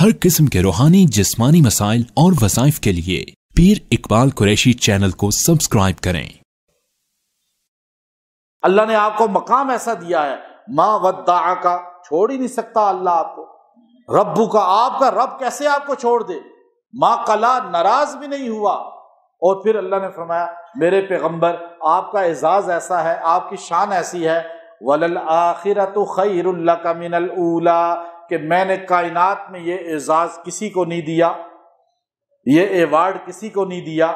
ہر قسم کے روحانی جسمانی مسائل اور وظائف کے لیے پیر اقبال قریشی چینل کو سبسکرائب کریں۔ اللہ نے آپ کو مقام ایسا دیا ہے، ما ودعک، چھوڑ ہی نہیں سکتا اللہ آپ کو۔ ربو کا، آپ کا رب کیسے آپ کو چھوڑ دے؟ ما قلا، ناراض بھی نہیں ہوا۔ اور پھر اللہ نے فرمایا میرے پیغمبر آپ کا اعزاز ایسا ہے، آپ کی شان ایسی ہے، وَلَلْآخِرَةُ خَيْرٌ لَكَ مِنَ الْأُولَىٰ، کہ میں نے کائنات میں یہ اعزاز کسی کو نہیں دیا، یہ ایوارڈ کسی کو نہیں دیا،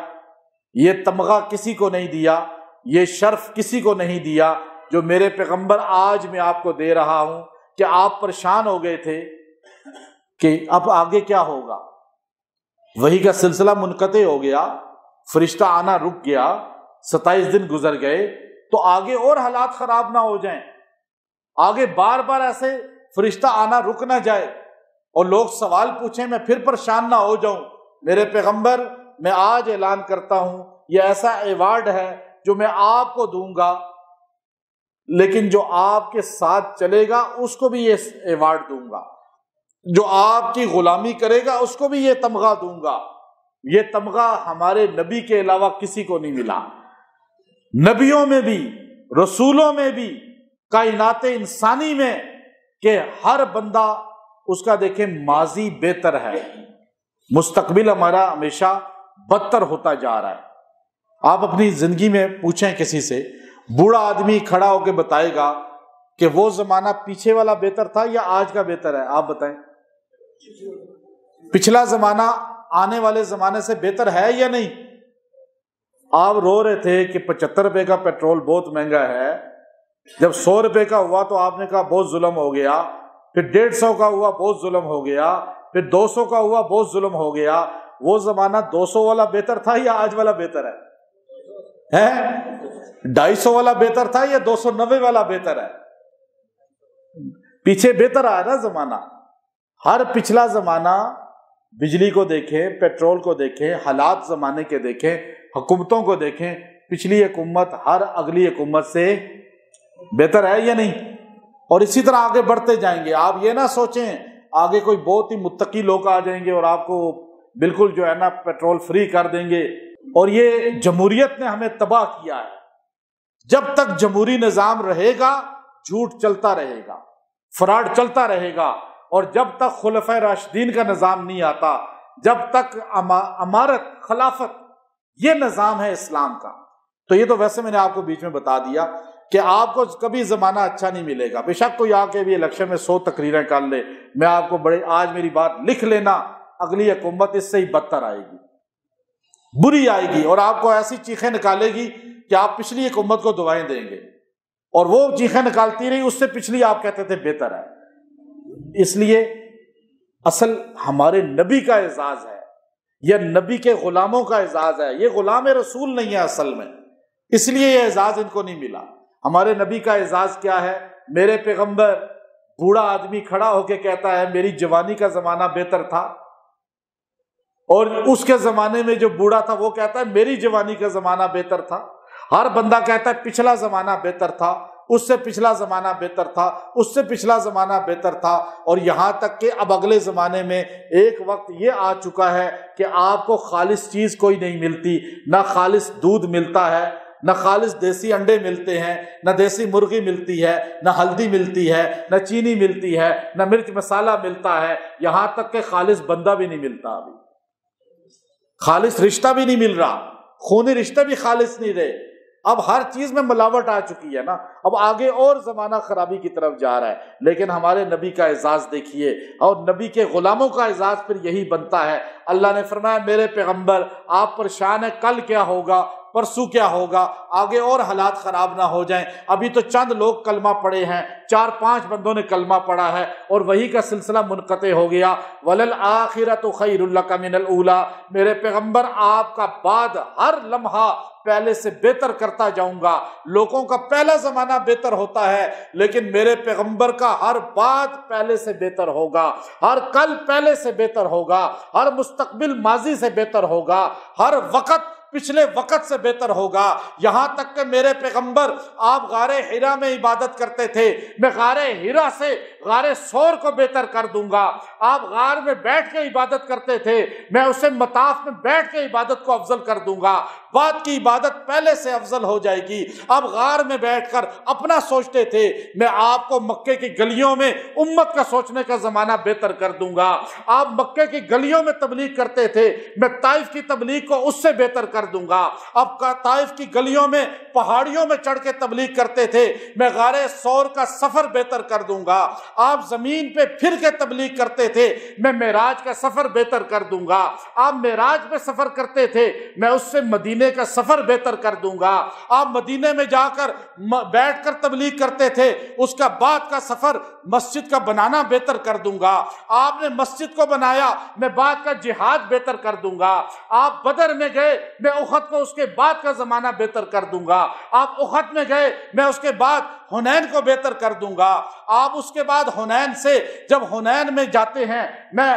یہ تمغہ کسی کو نہیں دیا، یہ شرف کسی کو نہیں دیا جو میرے پیغمبر آج میں آپ کو دے رہا ہوں۔ کہ آپ پریشان ہو گئے تھے کہ اب آگے کیا ہوگا، وحی کا سلسلہ منقطع ہو گیا، فرشتہ آنا رک گیا، 27 دن گزر گئے، تو آگے اور حالات خراب نہ ہو جائیں، آگے بار بار ایسے فرشتہ آنا رک نہ جائے اور لوگ سوال پوچھیں میں پھر پریشان نہ ہو جاؤں۔ میرے پیغمبر میں آج اعلان کرتا ہوں یہ ایسا ایوارڈ ہے جو میں آپ کو دوں گا، لیکن جو آپ کے ساتھ چلے گا اس کو بھی یہ ایوارڈ دوں گا، جو آپ کی غلامی کرے گا اس کو بھی یہ تمغہ دوں گا۔ یہ تمغہ ہمارے نبی کے علاوہ کسی کو نہیں ملا، نبیوں میں بھی، رسولوں میں بھی، کائنات انسانی میں، کہ ہر بندہ اس کا دیکھیں ماضی بہتر ہے، مستقبل ہمارا ہمیشہ بدتر ہوتا جا رہا ہے۔ آپ اپنی زندگی میں پوچھیں کسی سے، بوڑھا آدمی کھڑا ہو کے بتائے گا کہ وہ زمانہ پیچھے والا بہتر تھا یا آج کا بہتر ہے؟ آپ بتائیں، پچھلا زمانہ آنے والے زمانے سے بہتر ہے یا نہیں؟ آپ رو رہے تھے کہ 75 روپے کا پیٹرول بہت مہنگا ہے، جب 100 روپے کا ہوا تو آپ نے کہا بہت ظلم ہو گیا، پھر 150 کا ہوا بہت ظلم ہو گیا، پھر 200 کا ہوا بہت ظلم ہو گیا۔ وہ زمانہ 200 والا بہتر تھا یا آج والا بہتر ہے؟ 250 والا بہتر تھا یا 290 والا بہتر ہے؟ پیچھے بہتر آیا نا زمانہ۔ ہر پچھلا زمانہ، بجلی کو دیکھیں، پیٹرول کو دیکھیں، حالات زمانے کے دیکھیں، حکومتوں کو دیکھیں، پچھلی حکومت ہر اگلی حکومت سے بہتر ہے یا نہیں؟ اور اسی طرح آگے بڑھتے جائیں گے۔ آپ یہ نہ سوچیں آگے کوئی بہت ہی متقی لوگ آ جائیں گے اور آپ کو بالکل جو ہے نا پیٹرول فری کر دیں گے۔ اور یہ جمہوریت نے ہمیں تباہ کیا ہے۔ جب تک جمہوری نظام رہے گا جھوٹ چلتا رہے گا، فراڈ چلتا رہے گا، اور جب تک خلفائے راشدین کا نظام نہیں آتا، جب تک امارت، خلافت، یہ نظام ہے اسلام کا۔ تو یہ تو ویسے میں نے آپ کو بیچ میں بتا دیا کہ آپ کو کبھی زمانہ اچھا نہیں ملے گا۔ بے شک کوئی آ کے بھی الیکشن میں 100 تقریریں کر لے، میں آپ کو آج میری بات لکھ لینا، اگلی حکومت اس سے ہی بدتر آئے گی، بری آئے گی، اور آپ کو ایسی چیخیں نکالے گی کہ آپ پچھلی حکومت کو دعائیں دیں گے، اور وہ چیخیں نکالتی رہی، اس سے پچھلی آپ کہتے تھے بہتر ہے۔ اس لیے اصل ہمارے نبی کا اعزاز ہے، یہ نبی کے غلاموں کا اعزاز ہے، یہ غلام رسول نہیں ہے اصل میں، اس لیے یہ اعزاز ان کو نہیں ملا۔ ہمارے نبی کا اعزاز کیا ہے؟ میرے پیغمبر، بوڑھا آدمی کھڑا ہو کے کہتا ہے میری جوانی کا زمانہ بہتر تھا، اور اس کے زمانے میں جو بوڑھا تھا وہ کہتا ہے میری جوانی کا زمانہ بہتر تھا۔ ہر بندہ کہتا ہے پچھلا زمانہ بہتر تھا، اس سے پچھلا زمانہ بہتر تھا، اس سے پچھلا زمانہ بہتر تھا، اور یہاں تک کہ اب اگلے زمانے میں ایک وقت یہ آ چکا ہے کہ آپ کو خالص چیز کوئی نہیں ملتی، نہ خالص دودھ ملتا ہے، نہ خالص دیسی انڈے ملتے ہیں، نہ دیسی مرغی ملتی ہے، نہ ہلدی ملتی ہے، نہ چینی ملتی ہے، نہ مرچ مسالہ ملتا ہے، یہاں تک کہ خالص بندہ بھی نہیں ملتا، ابھی خالص رشتہ بھی نہیں مل رہا، خونی رشتہ بھی خالص نہیں رہے۔ اب ہر چیز میں ملاوٹ آ چکی ہے نا، اب آگے اور زمانہ خرابی کی طرف جا رہا ہے۔ لیکن ہمارے نبی کا اعزاز دیکھیے، اور نبی کے غلاموں کا اعزاز پھر یہی بنتا ہے۔ اللہ نے فرمایا میرے پیغمبر آپ پریشان ہیں کل کیا ہوگا، پرسوں کیا ہوگا، آگے اور حالات خراب نہ ہو جائیں۔ ابھی تو چند لوگ کلمہ پڑھے ہیں، 4-5 بندوں نے کلمہ پڑھا ہے اور وہی کا سلسلہ منقطع ہو گیا۔ وَلَلْآخِرَةُ خَيْرٌ لَكَ مِنَ الْأُولَىٰ، میرے پیغمبر آپ کا بعد ہر لمحہ پہلے سے بہتر کرتا جاؤں گا۔ لوگوں کا پہلا زمانہ بہتر ہوتا ہے، لیکن میرے پیغمبر کا ہر بات پہلے سے بہتر ہوگا، ہر کل پہلے سے بہتر ہوگا، ہر مستقبل ماضی سے بہتر ہوگا، ہر وقت پچھلے وقت سے بہتر ہوگا۔ یہاں تک کہ میرے پیغمبر آپ غار حرا میں عبادت کرتے تھے، میں غار حرا سے غار ثور کو بہتر کر دوں گا۔ آپ غار میں بیٹھ کے عبادت کرتے تھے، میں اسے مطاف میں بیٹھ کے عبادت کو افضل کر دوں گا۔ بعد کی عبادت پہلے سے افضل ہو جائے گی۔ اب غار میں بیٹھ کر اپنا سوچتے تھے، میں آپ کو مکے کی گلیوں میں امت کا سوچنے کا زمانہ بہتر کر دوں گا۔ آپ مکے کی گلیوں میں تبلیغ کرتے تھے، میں طائف کی تبلیغ کو اس سے بہتر کر دوں گا۔ اب طائف کی گلیوں میں پہاڑیوں میں چڑھ کے تبلیغ کرتے تھے، میں غار ثور کا سفر بہتر کر دوں گا۔ آپ زمین پہ پھر کے تبلیغ کرتے تھے، میں معراج کا سفر بہتر کر دوں گا۔ آپ معراج پہ سفر کرتے تھے، میں اس سے مدینے کا سفر بہتر کر دوں گا۔ آپ مدینے میں جا کر بیٹھ کر تبلیغ کرتے تھے، اس کا بعد کا سفر مسجد کا بنانا بہتر کر دوں گا۔ آپ نے مسجد کو بنایا، میں بعد کا جہاد بہتر کر دوں گا۔ آپ بدر میں گئے، میں احد کو اس کے بعد کا زمانہ بہتر کر دوں گا۔ آپ احد میں گئے، میں اس کے بعد حنین کو بہتر کر دوں گا۔ آپ اس کے بعد حنین سے جب حنین میں جاتے ہیں، میں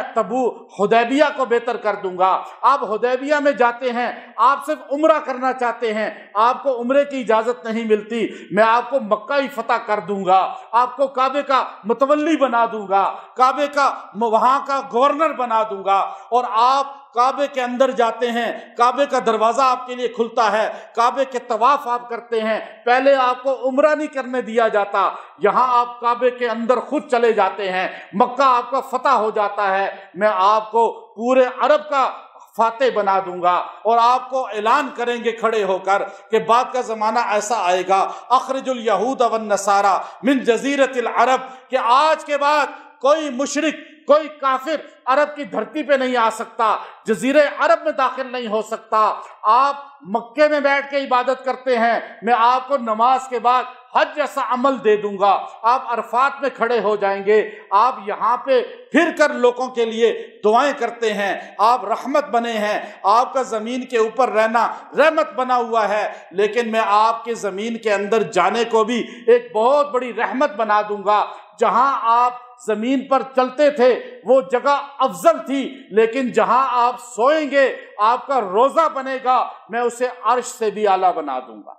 حدیبیہ کو بہتر کر دوں گا۔ آپ حدیبیہ میں جاتے ہیں، آپ صرف عمرہ کرنا چاہتے ہیں، آپ کو عمرے کی اجازت نہیں ملتی، میں آپ کو مکہ ہی فتح کر دوں گا، آپ کو کعبے کا متولی بنا دوں گا، کعبے کا وہاں کا گورنر بنا دوں گا۔ اور آپ کعبے کے اندر جاتے ہیں، کعبے کا دروازہ آپ کے لیے کھلتا ہے، کعبے کے طواف آپ کرتے ہیں۔ پہلے آپ کو عمرہ نہیں کرنے دیا جاتا، یہاں آپ کعبے کے اندر خود چلے جاتے ہیں، مکہ آپ کا فتح ہو جاتا ہے۔ میں آپ کو پورے عرب کا فاتح بنا دوں گا، اور آپ کو اعلان کریں گے کھڑے ہو کر کہ بعد کا زمانہ ایسا آئے گا، اخرج الیہود والنصارى من جزیرۃ العرب، کہ آج کے بعد کوئی مشرک، کوئی کافر عرب کی دھرتی پہ نہیں آ سکتا، جزیرے عرب میں داخل نہیں ہو سکتا۔ آپ مکے میں بیٹھ کے عبادت کرتے ہیں، میں آپ کو نماز کے بعد حج جیسا عمل دے دوں گا۔ آپ عرفات میں کھڑے ہو جائیں گے، آپ یہاں پہ پھر کر لوگوں کے لیے دعائیں کرتے ہیں، آپ رحمت بنے ہیں، آپ کا زمین کے اوپر رہنا رحمت بنا ہوا ہے، لیکن میں آپ کے زمین کے اندر جانے کو بھی ایک بہت بڑی رحمت بنا دوں گا۔ جہاں آپ زمین پر چلتے تھے وہ جگہ افضل تھی، لیکن جہاں آپ سوئیں گے آپ کا روزہ بنے گا، میں اسے عرش سے بھی اعلیٰ بنا دوں گا،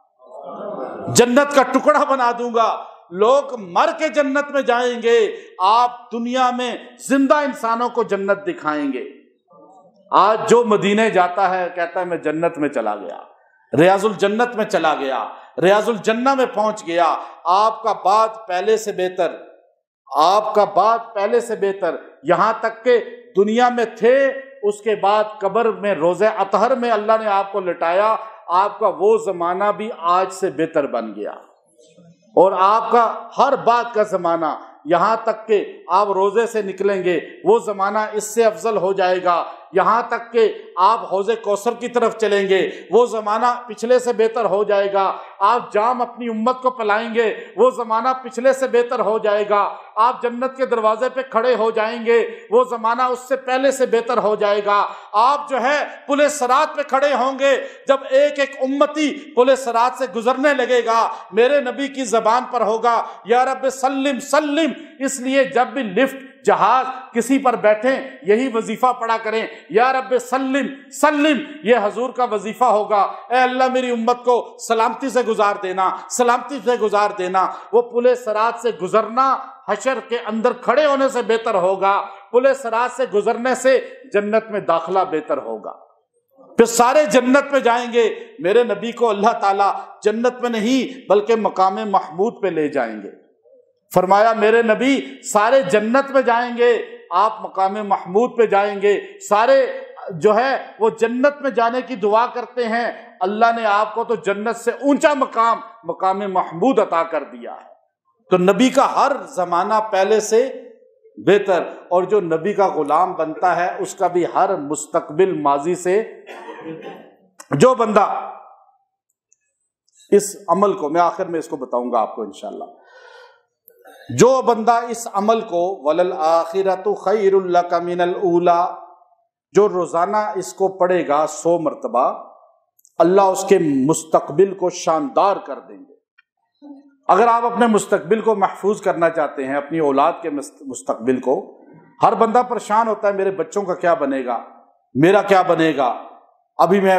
جنت کا ٹکڑا بنا دوں گا۔ لوگ مر کے جنت میں جائیں گے، آپ دنیا میں زندہ انسانوں کو جنت دکھائیں گے۔ آج جو مدینے جاتا ہے کہتا ہے میں جنت میں چلا گیا، ریاض الجنت میں چلا گیا، ریاض الجنہ میں پہنچ گیا۔ آپ کا بعد پہلے سے بہتر، آپ کا بعد پہلے سے بہتر، یہاں تک کہ دنیا میں تھے، اس کے بعد قبر میں روضہ اطہر میں اللہ نے آپ کو لٹایا، آپ کا وہ زمانہ بھی آج سے بہتر بن گیا، اور آپ کا ہر بات کا زمانہ، یہاں تک کہ آپ روزے سے نکلیں گے وہ زمانہ اس سے افضل ہو جائے گا، یہاں تک کہ آپ حوض کوثر کی طرف چلیں گے وہ زمانہ پچھلے سے بہتر ہو جائے گا، آپ جام اپنی امت کو پلائیں گے وہ زمانہ پچھلے سے بہتر ہو جائے گا، آپ جنت کے دروازے پہ کھڑے ہو جائیں گے وہ زمانہ اس سے پہلے سے بہتر ہو جائے گا۔ آپ جو ہے پل صراط پہ کھڑے ہوں گے، جب ایک ایک امتی پل صراط سے گزرنے لگے گا میرے نبی کی زبان پر ہوگا یا رب سلم سلم، اس لیے جب بھی لفٹ جہاز کسی پر بیٹھیں یہی وظیفہ پڑھا کریں، یا رب سلم سلم، یہ حضور کا وظیفہ ہوگا، اے اللہ میری امت کو سلامتی سے گزار دینا، سلامتی سے گزار دینا۔ وہ پل صراط سے گزرنا حشر کے اندر کھڑے ہونے سے بہتر ہوگا، پل صراط سے گزرنے سے جنت میں داخلہ بہتر ہوگا، پھر سارے جنت میں جائیں گے۔ میرے نبی کو اللہ تعالیٰ جنت میں نہیں بلکہ مقام محمود پہ لے جائیں گے، فرمایا میرے نبی سارے جنت میں جائیں گے، آپ مقام محمود پہ جائیں گے، سارے جو ہے وہ جنت میں جانے کی دعا کرتے ہیں، اللہ نے آپ کو تو جنت سے اونچا مقام محمود عطا کر دیا ہے۔ تو نبی کا ہر زمانہ پہلے سے بہتر، اور جو نبی کا غلام بنتا ہے اس کا بھی ہر مستقبل ماضی سے جو بندہ اس عمل کو، میں آخر میں اس کو بتاؤں گا آپ کو انشاءاللہ، جو بندہ اس عمل کو وَلَلْآخِرَةُ خَيْرٌ لَكَ مِنَ الْأُولَى، جو روزانہ اس کو پڑھے گا 100 مرتبہ، اللہ اس کے مستقبل کو شاندار کر دیں گے۔ اگر آپ اپنے مستقبل کو محفوظ کرنا چاہتے ہیں، اپنی اولاد کے مستقبل کو، ہر بندہ پریشان ہوتا ہے میرے بچوں کا کیا بنے گا، میرا کیا بنے گا، ابھی میں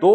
2